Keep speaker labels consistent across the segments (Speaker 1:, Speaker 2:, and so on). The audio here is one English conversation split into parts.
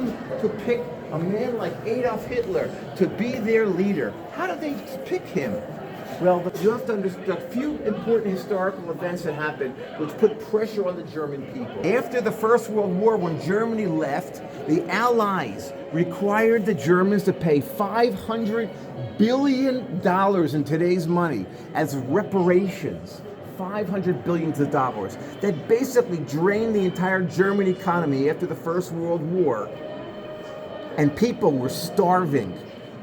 Speaker 1: town to pick a man like Adolf Hitler to be their leader? How did they pick him? Well, you have to understand a few important historical events that happened which put pressure on the German people. After the First World War, when Germany left, the Allies required the Germans to pay $500 billion in today's money as reparations. $500 billion that basically drained the entire German economy after the First World War. And people were starving.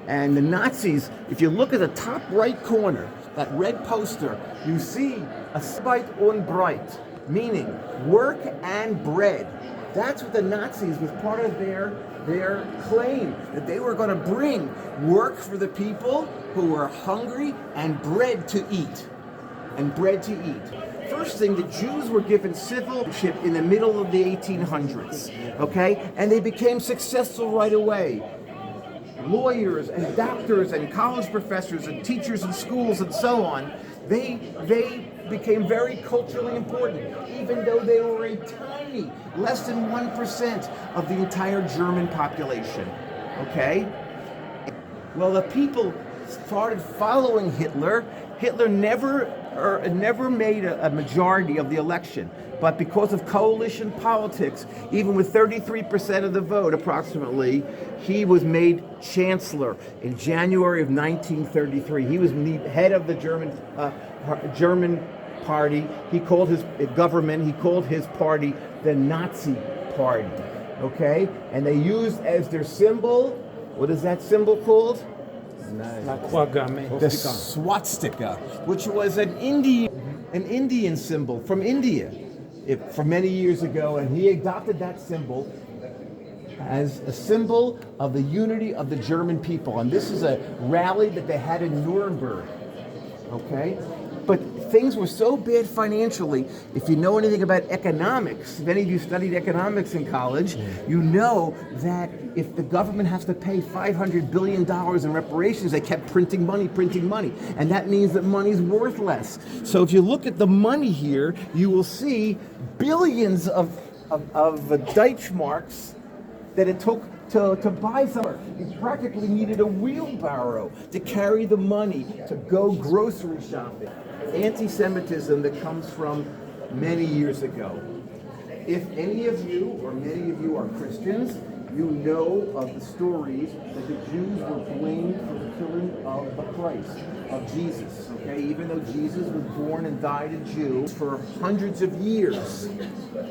Speaker 1: And the Nazis, if you look at the top right corner, that red poster, you see Arbeit und Brot, meaning work and bread. That's what the Nazis was part of their claim, that they were going to bring work for the people who were hungry and bread to eat. First thing, the Jews were given citizenship in the middle of the 1800s, okay? And they became successful right away. Lawyers and doctors and college professors and teachers in schools and so on, they became very culturally important, even though they were a tiny, less than 1% of the entire German population, okay? Well, the people started following Hitler. Hitler never made a majority of the election, but because of coalition politics, even with 33% of the vote approximately, he was made chancellor in January of 1933. He was the head of the German party. He called his government, he called his party the Nazi Party, okay? And they used as their symbol, what is that symbol called? The swastika, which was an Indian symbol from India for many years ago, and he adopted that symbol as a symbol of the unity of the German people. And this is a rally that they had in Nuremberg, okay? But things were so bad financially. If you know anything about economics, if any of you studied economics in college, you know that if the government has to pay $500 billion in reparations, they kept printing money. And that means that money's worth less. So if you look at the money here, you will see billions of Deutschmarks that it took to buy something. You practically needed a wheelbarrow to carry the money to go grocery shopping. Anti-Semitism that comes from many years ago. If any of you or many of you are Christians, you know of the stories that the Jews were blamed for the killing of the Christ, of Jesus, okay? Even though Jesus was born and died a Jew, for hundreds of years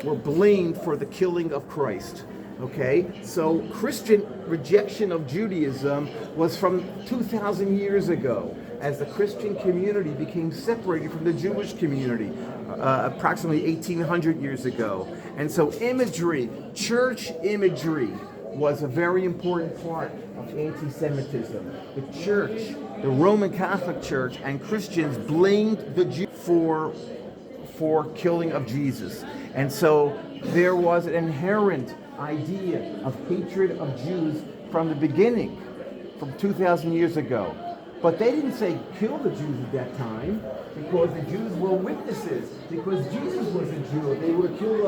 Speaker 1: were blamed for the killing of Christ. Okay, so Christian rejection of Judaism was from 2,000 years ago, as the Christian community became separated from the Jewish community approximately 1,800 years ago. And so imagery, church imagery, was a very important part of anti-Semitism. The church, the Roman Catholic Church, and Christians blamed the Jews for killing of Jesus. And so there was an inherent idea of hatred of Jews from the beginning, from 2,000 years ago. But they didn't say kill the Jews at that time, because the Jews were witnesses. Because Jesus was a Jew, and they would have killed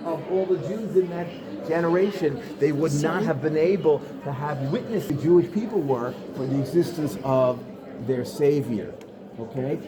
Speaker 1: of all the Jews in that generation. They would not have been able to have witnessed the Jewish people were for the existence of their Savior. Okay?